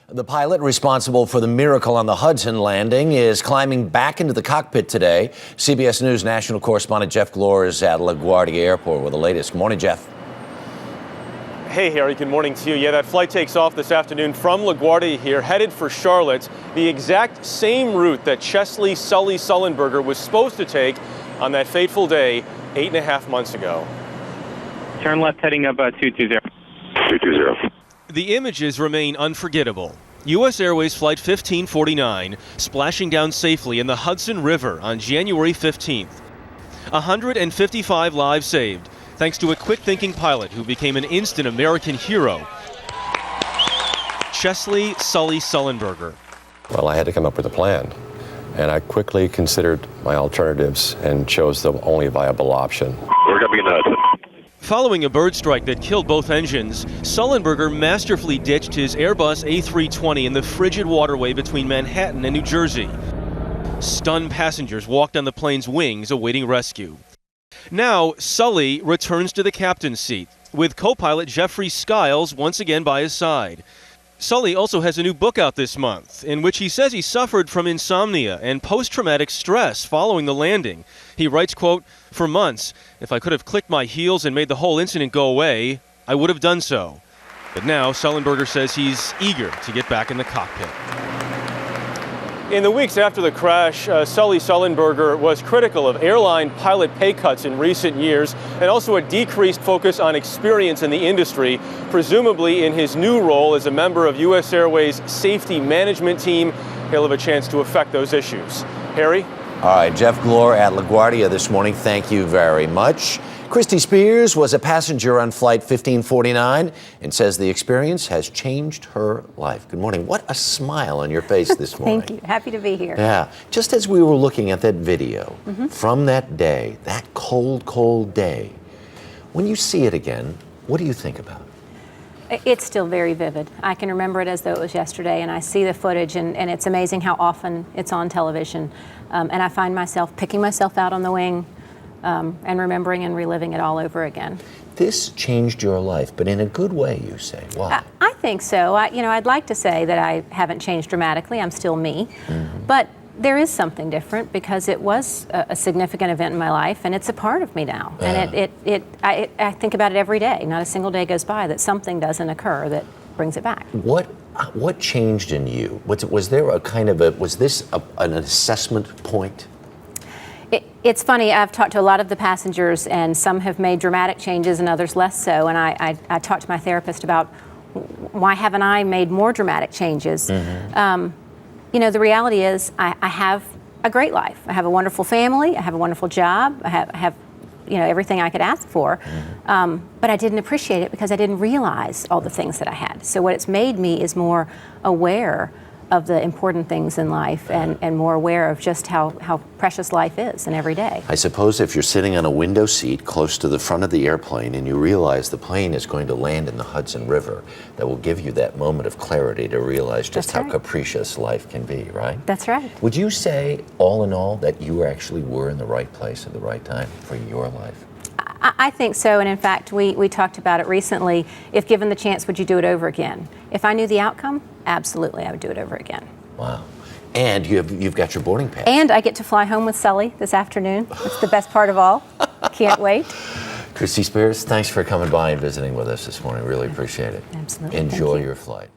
The pilot responsible for the miracle on the Hudson landing is climbing back into the cockpit today. CBS News national correspondent Jeff Glor is at LaGuardia Airport with the latest. Good morning, Jeff. Hey, Harry. Good morning to you. Yeah, that flight takes off this afternoon from LaGuardia here, headed for Charlotte, the exact same route that Chesley Sullenberger was supposed to take on that fateful day 8.5 months ago. Turn left heading up 220. 220. The images remain unforgettable. U.S. Airways Flight 1549 splashing down safely in the Hudson River on January 15th. 155 lives saved, thanks to a quick-thinking pilot who became an instant American hero, Chesley Sullenberger. Well, I had to come up with a plan, and I quickly considered my alternatives and chose the only viable option. We're going to be in the Hudson. Following a bird strike that killed both engines, Sullenberger masterfully ditched his Airbus A320 in the frigid waterway between Manhattan and New Jersey. Stunned passengers walked on the plane's wings awaiting rescue. Now, Sully returns to the captain's seat, with co-pilot Jeffrey Skiles once again by his side. Sully also has a new book out this month, in which he says he suffered from insomnia and post-traumatic stress following the landing. He writes, quote, "For months, if I could have clicked my heels and made the whole incident go away, I would have done so." But now, Sullenberger says he's eager to get back in the cockpit. In the weeks after the crash, Sully Sullenberger was critical of airline pilot pay cuts in recent years and also a decreased focus on experience in the industry, presumably in his new role as a member of U.S. Airways' safety management team. He'll have a chance to affect those issues. Harry? All right, Jeff Glor at LaGuardia this morning. Thank you very much. Christy Spears was a passenger on Flight 1549 and says the experience has changed her life. Good morning. What a smile on your face this morning. Thank you. Happy to be here. Yeah. Just as we were looking at that video from that day, that cold, cold day, when you see it again, what do you think about it? It's still very vivid. I can remember it as though it was yesterday, and I see the footage, and it's amazing how often it's on television. And I find myself picking myself out on the wing, and remembering and reliving it all over again. This changed your life, but in a good way, you say. Wow. I think so. I'd like to say that I haven't changed dramatically. I'm still me. But there is something different because it was a significant event in my life, and it's a part of me now. And I think about it every day. Not a single day goes by that something doesn't occur that brings it back. What changed in you? Was there a kind of was this an assessment point? It's funny, I've talked to a lot of the passengers, and some have made dramatic changes and others less so, and I talked to my therapist about why haven't I made more dramatic changes. The reality is I have a great life. I have a wonderful family, I have a wonderful job, I have everything I could ask for, but I didn't appreciate it because I didn't realize all the things that I had. So what it's made me is more aware of the important things in life and more aware of just how precious life is in every day. I suppose if you're sitting on a window seat close to the front of the airplane and you realize the plane is going to land in the Hudson River, that will give you that moment of clarity to realize just how capricious life can be, right? That's right. Would you say, all in all, that you actually were in the right place at the right time for your life? I think so, and in fact, we talked about it recently. If given the chance, would you do it over again? If I knew the outcome, absolutely, I would do it over again. Wow. And you've got your boarding pass. And I get to fly home with Sully this afternoon. It's the best part of all. Can't wait. Christy Spears, thanks for coming by and visiting with us this morning. Really appreciate it. Absolutely. Enjoy your flight.